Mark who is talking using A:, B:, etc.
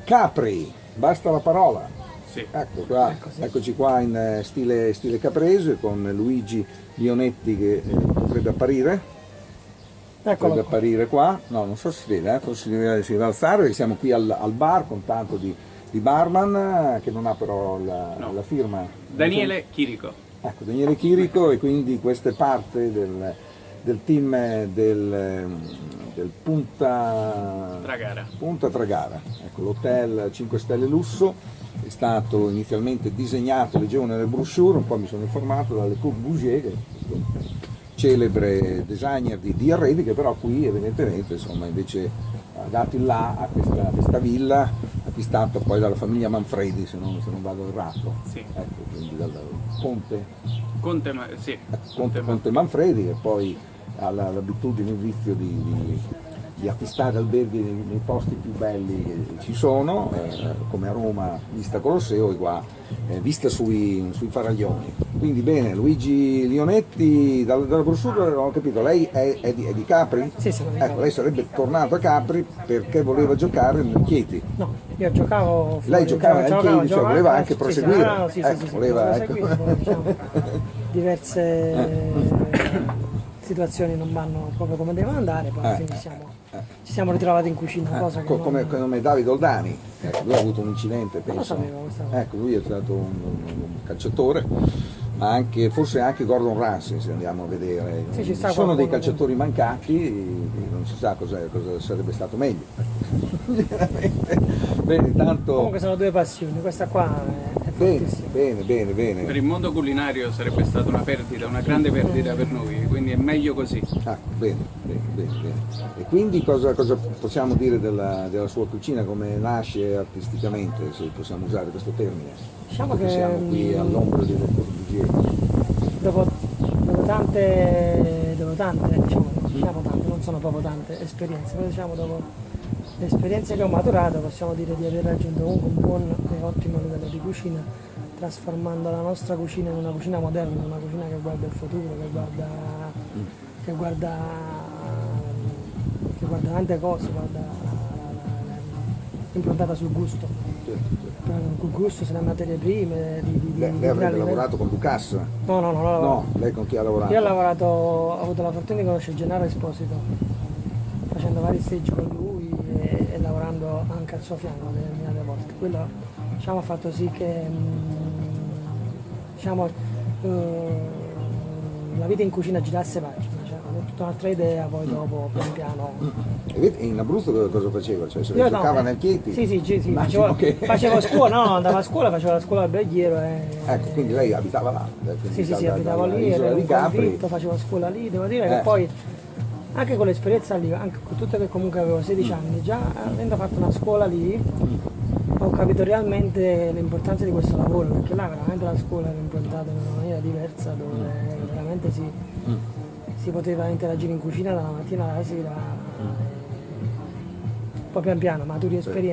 A: Capri, basta la parola.
B: Sì.
A: Ecco qua, eccoci qua in stile caprese con Luigi Lionetti che potrebbe apparire.
C: Eccolo
A: Potrebbe
C: qua.
A: apparire qua. No, non so se si vede, forse si deve alzare perché siamo qui al bar con tanto di barman che non ha però la firma.
B: Daniele Chirico.
A: Ecco, Daniele Chirico, e quindi questa è parte del team del Punta Tragara. Ecco, l'hotel 5 stelle lusso è stato inizialmente disegnato, leggevo nelle brochure, un po' mi sono informato, da Le Corbusier, che è questo celebre designer di arredi, che però qui evidentemente insomma invece ha dato il là a questa villa acquistata poi dalla famiglia Manfredi, se non vado errato.
B: Sì.
A: Ecco, quindi dal Conte Manfredi, e poi ha l'abitudine, il vizio di acquistare alberghi nei posti più belli che ci sono, come a Roma vista Colosseo e qua vista sui faraglioni. Quindi bene, Luigi Lionetti, dalla brochure ho capito, lei è di Capri?
C: Sì, sono di
A: Ecco,
C: Capri.
A: lei sarebbe tornato a Capri perché voleva giocare nel Chieti.
C: No, io giocavo fuori,
A: Lei giocava al Chieti, cioè voleva anche proseguire.
C: Sì,
A: Ecco, voleva, ecco.
C: poi, diciamo, diverse situazioni non vanno proprio come devono andare, poi alla fine ci siamo ritrovati in cucina, cosa che
A: come Davide Oldani, ecco, lui ha avuto un incidente, penso.
C: lo sapevo questa cosa.
A: Ecco, lui è stato un calciatore, ma forse anche Gordon Ramsay, se andiamo a vedere.
C: Sì, ci
A: ci
C: sta
A: sono dei
C: qualcuno
A: calciatori mancati, non si sa cosa sarebbe stato meglio. Bene, tanto.
C: Comunque sono due passioni, questa qua è
A: Bene,
C: fortissima.
A: bene.
B: Per il mondo culinario sarebbe stata una perdita, una grande perdita per noi, quindi è meglio così.
A: Ah, bene. E quindi cosa possiamo dire della sua cucina, come nasce artisticamente, se possiamo usare questo termine?
C: Diciamo che
A: siamo qui all'ombra delle Corbusier.
C: dopo tante, diciamo tante, non sono proprio tante esperienze, però diciamo dopo le esperienze che ho maturato possiamo dire di aver raggiunto comunque un buon e ottimo livello di cucina, trasformando la nostra cucina in una cucina moderna, in una cucina che guarda il futuro, che guarda tante cose, improntata sul gusto. Col gusto, sulle materie prime,
A: Lei avrebbe lavorato con Ducasse?
C: No,
A: Lei con chi ha lavorato?
C: io ho avuto la fortuna di conoscere Gennaro Esposito, facendo vari stage con lui e lavorando anche al suo fianco determinate volte. Quello diciamo, ha fatto sì che la vita in cucina girasse pagina, cioè, ho tutta un'altra idea, poi dopo pian piano.
A: E in Abruzzo cosa faceva? Cioè, se ne giocava nel Chieti?
C: Sì,
A: Facevo
C: scuola, andavo a scuola, facevo la scuola alberghiero.
A: Ecco, quindi lei abitava là?
C: Sì, abitavo lì, ero
A: di
C: un
A: Capri.
C: convitto, facevo scuola lì, devo dire che poi anche con l'esperienza lì, anche con tutto che comunque avevo 16 anni, già avendo fatto una scuola lì, ho capito realmente l'importanza di questo lavoro, perché là veramente la scuola era improntata in una maniera diversa, dove veramente si poteva interagire in cucina dalla mattina alla sera, poi pian piano maturi esperienze.